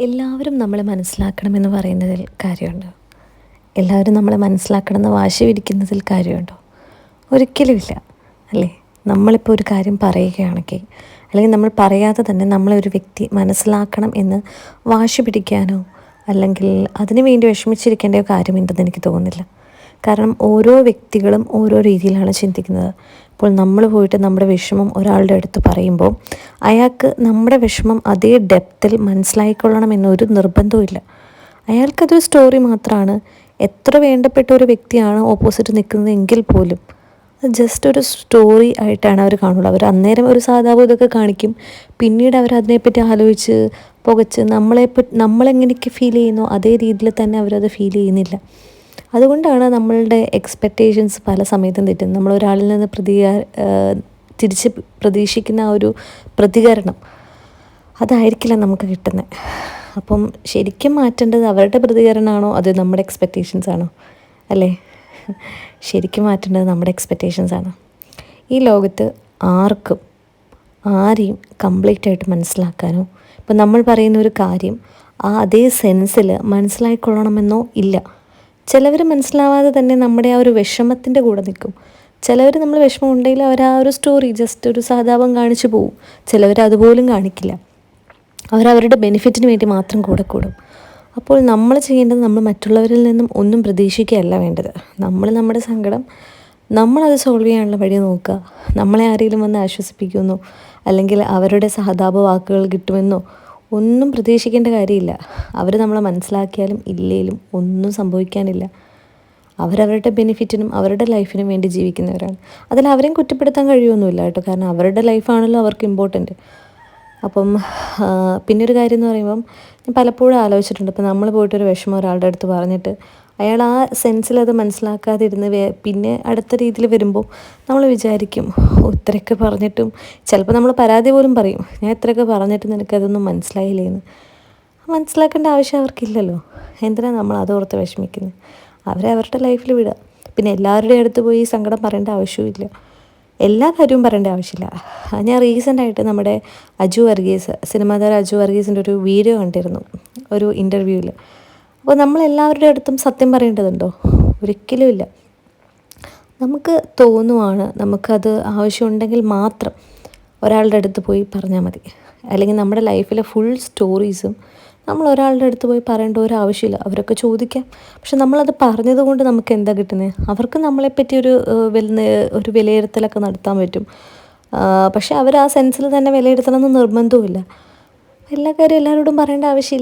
എല്ലാവരും നമ്മളെ മനസ്സിലാക്കണമെന്ന് പറയുന്നതിൽ കാര്യമുണ്ടോ? എല്ലാവരും നമ്മളെ മനസ്സിലാക്കണമെന്ന് വാശി പിടിക്കുന്നതിൽ കാര്യമുണ്ടോ? ഒരിക്കലുമില്ല, അല്ലേ? നമ്മളിപ്പോൾ ഒരു കാര്യം പറയുകയാണെങ്കിൽ, അല്ലെങ്കിൽ നമ്മൾ പറയാതെ തന്നെ നമ്മളെ ഒരു വ്യക്തി മനസ്സിലാക്കണം എന്ന് വാശി പിടിക്കാനോ അല്ലെങ്കിൽ അതിനു വേണ്ടി വിഷമിച്ചിരിക്കേണ്ട കാര്യമുണ്ടെന്ന് എനിക്ക് തോന്നുന്നില്ല. കാരണം ഓരോ വ്യക്തികളും ഓരോ രീതിയിലാണ് ചിന്തിക്കുന്നത്. ഇപ്പോൾ നമ്മൾ പോയിട്ട് നമ്മുടെ വിഷമം ഒരാളുടെ അടുത്ത് പറയുമ്പോൾ അയാൾക്ക് നമ്മുടെ വിഷമം അതേ ഡെപ്തിൽ മനസ്സിലായിക്കൊള്ളണം എന്നൊരു നിർബന്ധവും. അയാൾക്കതൊരു സ്റ്റോറി മാത്രമാണ്. എത്ര വേണ്ടപ്പെട്ട ഒരു വ്യക്തിയാണ് ഓപ്പോസിറ്റ് നിൽക്കുന്നത് എങ്കിൽ പോലും അത് ജസ്റ്റ് ഒരു സ്റ്റോറി ആയിട്ടാണ് അവർ കാണുള്ളൂ. അവർ അന്നേരം ഒരു സാധാരണ ഇതൊക്കെ കാണിക്കും. പിന്നീട് അവർ അതിനെപ്പറ്റി ആലോചിച്ച് പുകച്ച് നമ്മളെങ്ങനെയൊക്കെ ഫീൽ ചെയ്യുന്നോ അതേ രീതിയിൽ തന്നെ അവരത് ഫീൽ ചെയ്യുന്നില്ല. അതുകൊണ്ടാണ് നമ്മളുടെ എക്സ്പെക്റ്റേഷൻസ് പല സമയത്തും തെറ്റുന്നത്. നമ്മളൊരാളിൽ നിന്ന് തിരിച്ച് പ്രതീക്ഷിക്കുന്ന ആ ഒരു പ്രതികരണം അതായിരിക്കില്ല നമുക്ക് കിട്ടുന്നത്. അപ്പം ശരിക്കും മാറ്റേണ്ടത് അവരുടെ പ്രതികരണമാണോ അത് നമ്മുടെ എക്സ്പെക്റ്റേഷൻസ് ആണോ? അല്ലേ? ശരിക്കും മാറ്റേണ്ടത് നമ്മുടെ എക്സ്പെക്റ്റേഷൻസ് ആണ്. ഈ ലോകത്ത് ആർക്കും ആരെയും കംപ്ലീറ്റ് ആയിട്ട് മനസ്സിലാക്കാനോ ഇപ്പം നമ്മൾ പറയുന്ന ഒരു കാര്യം ആ അതേ സെൻസിൽ മനസ്സിലായിക്കൊള്ളണമെന്നോ ഇല്ല. ചിലവർ മനസ്സിലാവാതെ തന്നെ നമ്മുടെ ആ ഒരു വിഷമത്തിൻ്റെ കൂടെ നിൽക്കും. ചിലവർ നമ്മൾ വിഷമം ഉണ്ടെങ്കിൽ അവർ ആ ഒരു സ്റ്റോറി ജസ്റ്റ് ഒരു സഹതാപം കാണിച്ചു പോവും. ചിലവർ അതുപോലും കാണിക്കില്ല. അവരവരുടെ ബെനിഫിറ്റിന് വേണ്ടി മാത്രം കൂടെ കൂടും. അപ്പോൾ നമ്മൾ ചെയ്യേണ്ടത് നമ്മൾ മറ്റുള്ളവരിൽ നിന്നും ഒന്നും പ്രതീക്ഷിക്കുകയല്ല വേണ്ടത്. നമ്മൾ നമ്മുടെ സങ്കടം നമ്മളത് സോൾവ് ചെയ്യാനുള്ള വഴി നോക്കുക. നമ്മളെ ആരെങ്കിലും വന്ന് ആശ്വസിപ്പിക്കുമെന്നോ അല്ലെങ്കിൽ അവരുടെ സഹതാപ വാക്കുകൾ കിട്ടുമെന്നോ ഒന്നും പ്രതീക്ഷിക്കേണ്ട കാര്യമില്ല. അവർ നമ്മളെ മനസ്സിലാക്കിയാലും ഇല്ലേലും ഒന്നും സംഭവിക്കാനില്ല. അവരവരുടെ ബെനിഫിറ്റിനും അവരുടെ ലൈഫിനും വേണ്ടി ജീവിക്കുന്നവരാണ്. അതിൽ അവരെയും കുറ്റപ്പെടുത്താൻ കഴിയുമൊന്നുമില്ല കേട്ടോ. കാരണം അവരുടെ ലൈഫാണല്ലോ അവർക്ക് ഇമ്പോർട്ടൻറ്റ്. അപ്പം പിന്നൊരു കാര്യം എന്ന് പറയുമ്പം ഞാൻ പലപ്പോഴും ആലോചിച്ചിട്ടുണ്ട്. ഇപ്പം നമ്മൾ പോയിട്ടൊരു വിഷമം ഒരാളുടെ അടുത്ത് പറഞ്ഞിട്ട് അയാൾ ആ സെൻസിൽ അത് മനസ്സിലാക്കാതിരുന്ന് പിന്നെ അടുത്ത രീതിയിൽ വരുമ്പോൾ നമ്മൾ വിചാരിക്കും, ഇത്രയൊക്കെ പറഞ്ഞിട്ടും ചിലപ്പോൾ നമ്മൾ പരാതി പോലും പറയും, ഞാൻ ഇത്രയൊക്കെ പറഞ്ഞിട്ട് നിനക്കതൊന്നും മനസ്സിലായില്ലേന്ന്. മനസ്സിലാക്കേണ്ട ആവശ്യം അവർക്കില്ലല്ലോ. എന്തിനാണ് നമ്മൾ അതോർത്ത് വിഷമിക്കുന്നത്? അവരെ അവരുടെ ലൈഫിൽ വിടുക. പിന്നെ എല്ലാവരുടെയും അടുത്ത് പോയി സങ്കടം പറയേണ്ട ആവശ്യമില്ല. എല്ലാ കാര്യവും പറയേണ്ട ആവശ്യമില്ല. ഞാൻ റീസെൻ്റായിട്ട് നമ്മുടെ സിനിമാ താരം അജു വർഗീസിൻ്റെ ഒരു വീഡിയോ കണ്ടിരുന്നു, ഒരു ഇൻ്റർവ്യൂവിൽ. അപ്പോൾ നമ്മളെല്ലാവരുടെ അടുത്തും സത്യം പറയേണ്ടതുണ്ടോ? ഒരിക്കലുമില്ല. നമുക്ക് തോന്നുവാണ്, നമുക്കത് ആവശ്യമുണ്ടെങ്കിൽ മാത്രം ഒരാളുടെ അടുത്ത് പോയി പറഞ്ഞാൽ മതി. അല്ലെങ്കിൽ നമ്മുടെ ലൈഫിലെ ഫുൾ സ്റ്റോറീസും നമ്മൾ ഒരാളുടെ അടുത്ത് പോയി പറയേണ്ട ഒരു ആവശ്യമില്ല. അവരൊക്കെ ചോദിക്കാം. പക്ഷെ നമ്മളത് പറഞ്ഞത് കൊണ്ട് നമുക്ക് എന്താ കിട്ടുന്നത്? അവർക്ക് നമ്മളെപ്പറ്റി ഒരു വിലയിരുത്തലൊക്കെ നടത്താൻ പറ്റും. പക്ഷെ അവർ ആ സെൻസിൽ തന്നെ വിലയിരുത്തണമെന്ന് നിർബന്ധവുമില്ല. എല്ലാ കാര്യവും എല്ലാവരോടും പറയേണ്ട ആവശ്യമില്ല.